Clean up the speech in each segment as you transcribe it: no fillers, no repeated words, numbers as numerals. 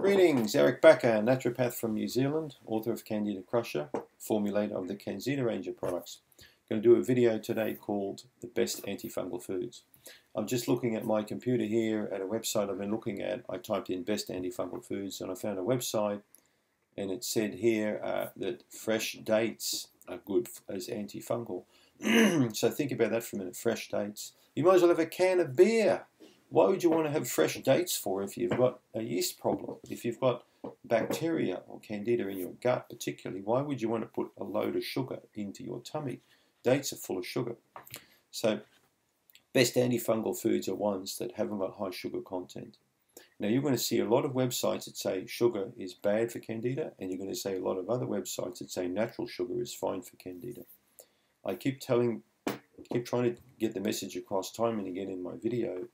Greetings, Eric Bakker, naturopath from New Zealand, author of Candida Crusher, formulator of the CanXida range of products. I'm going to do a video today called The Best Antifungal Foods. I'm just looking at my computer here at a website I've been looking at. I typed in Best Antifungal Foods and I found a website, and it said here that fresh dates are good as antifungal. So think about that for a minute, fresh dates. You might as well have a can of beer. Why would you want to have fresh dates for if you've got a yeast problem? If you've got bacteria or candida in your gut particularly, why would you want to put a load of sugar into your tummy? Dates are full of sugar. So best antifungal foods are ones that haven't got high sugar content. Now you're going to see a lot of websites that say sugar is bad for candida, and you're going to see a lot of other websites that say natural sugar is fine for candida. I keep trying to get the message across time and again in my video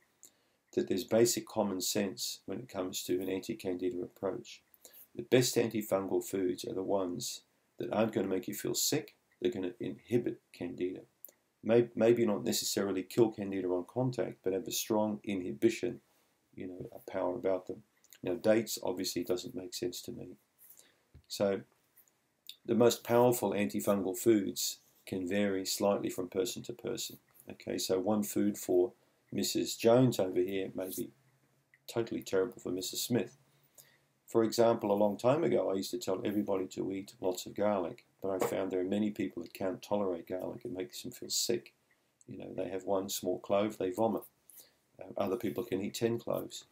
that there's basic common sense when it comes to an anti-candida approach. The best antifungal foods are the ones that aren't going to make you feel sick. They're going to inhibit candida. Maybe not necessarily kill candida on contact, but have a strong inhibition, a power about them. Now dates obviously doesn't make sense to me. So the most powerful antifungal foods can vary slightly from person to person. Okay, so one food for Mrs. Jones over here may be totally terrible for Mrs. Smith. For example, a long time ago I used to tell everybody to eat lots of garlic, but I found there are many people that can't tolerate garlic. It makes them feel sick. They have one small clove, they vomit. Other people can eat 10 cloves.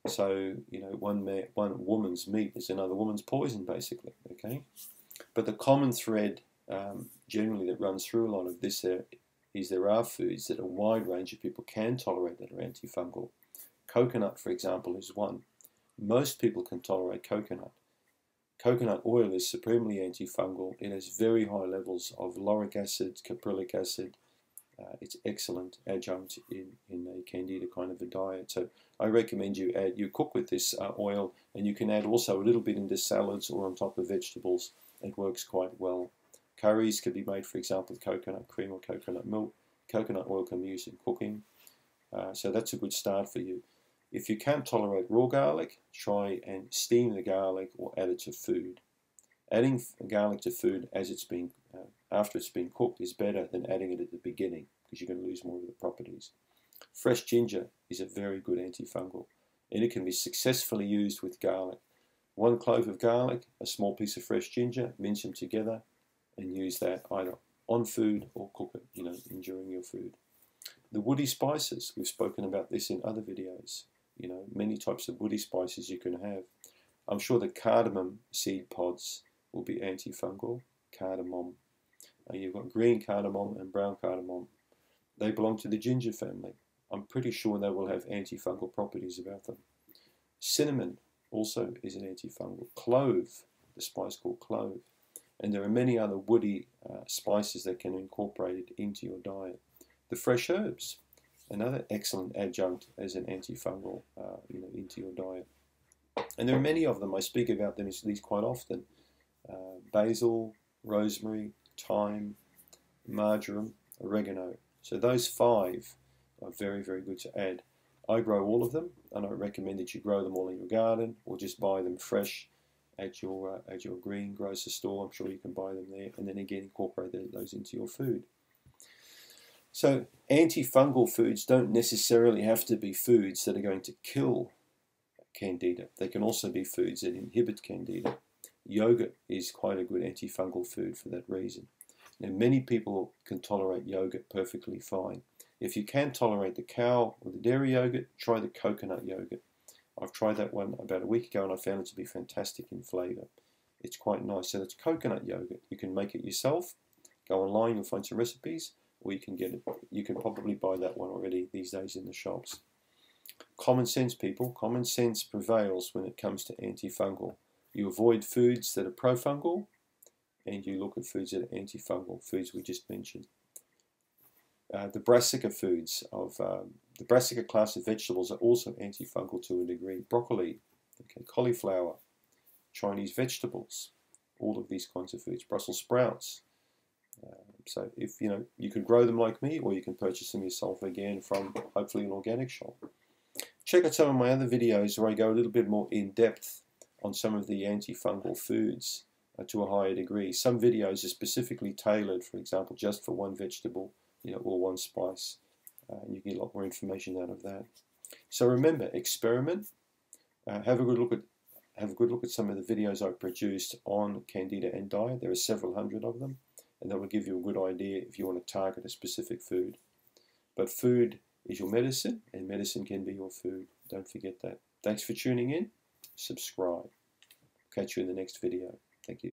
So, one woman's meat is another woman's poison, basically. Okay, but the common thread generally that runs through a lot of this is there are foods that a wide range of people can tolerate that are antifungal. Coconut, for example, is one. Most people can tolerate coconut. Coconut oil is supremely antifungal. It has very high levels of lauric acid, caprylic acid. It's excellent adjunct in a candida kind of a diet. So I recommend you cook with this oil, and you can add also a little bit into salads or on top of vegetables. It works quite well. Curries can be made, for example, with coconut cream or coconut milk. Coconut oil can be used in cooking. So that's a good start for you. If you can't tolerate raw garlic, try and steam the garlic or add it to food. Adding garlic to food after it's been cooked is better than adding it at the beginning, because you're going to lose more of the properties. Fresh ginger is a very good antifungal, and it can be successfully used with garlic. 1 clove of garlic, a small piece of fresh ginger, mince them together, and use that either on food or cook it, during your food. The woody spices, we've spoken about this in other videos. Many types of woody spices you can have. I'm sure the cardamom seed pods will be antifungal. Cardamom. You've got green cardamom and brown cardamom. They belong to the ginger family. I'm pretty sure they will have antifungal properties about them. Cinnamon also is an antifungal. Clove, the spice called clove. And there are many other woody spices that can incorporate it into your diet. The fresh herbs, another excellent adjunct as an antifungal, into your diet. And there are many of them. I speak about them these quite often. Basil, rosemary, thyme, marjoram, oregano. So those 5 are very, very good to add. I grow all of them, and I recommend that you grow them all in your garden or just buy them fresh at your greengrocer store. I'm sure you can buy them there, and then again incorporate those into your food. So antifungal foods don't necessarily have to be foods that are going to kill candida. They can also be foods that inhibit candida. Yogurt is quite a good antifungal food for that reason. Now many people can tolerate yogurt perfectly fine. If you can't tolerate the cow or the dairy yogurt, try the coconut yogurt. I've tried that one about a week ago and I found it to be fantastic in flavour. It's quite nice. So that's coconut yogurt. You can make it yourself. Go online, you'll find some recipes, or you can get it. You can probably buy that one already these days in the shops. Common sense, people. Common sense prevails when it comes to antifungal. You avoid foods that are profungal, and you look at foods that are antifungal, foods we just mentioned. The brassica foods of the brassica class of vegetables are also antifungal to a degree. Broccoli, okay, cauliflower, Chinese vegetables, all of these kinds of foods. Brussels sprouts. So if you can grow them like me, or you can purchase them yourself again from hopefully an organic shop. Check out some of my other videos where I go a little bit more in depth on some of the antifungal foods to a higher degree. Some videos are specifically tailored, for example, just for one vegetable, or one spice. You get a lot more information out of that. So remember, experiment. Have a good look at some of the videos I've produced on Candida and diet. There are several hundred of them, and that will give you a good idea if you want to target a specific food. But food is your medicine, and medicine can be your food. Don't forget that. Thanks for tuning in. Subscribe. Catch you in the next video. Thank you.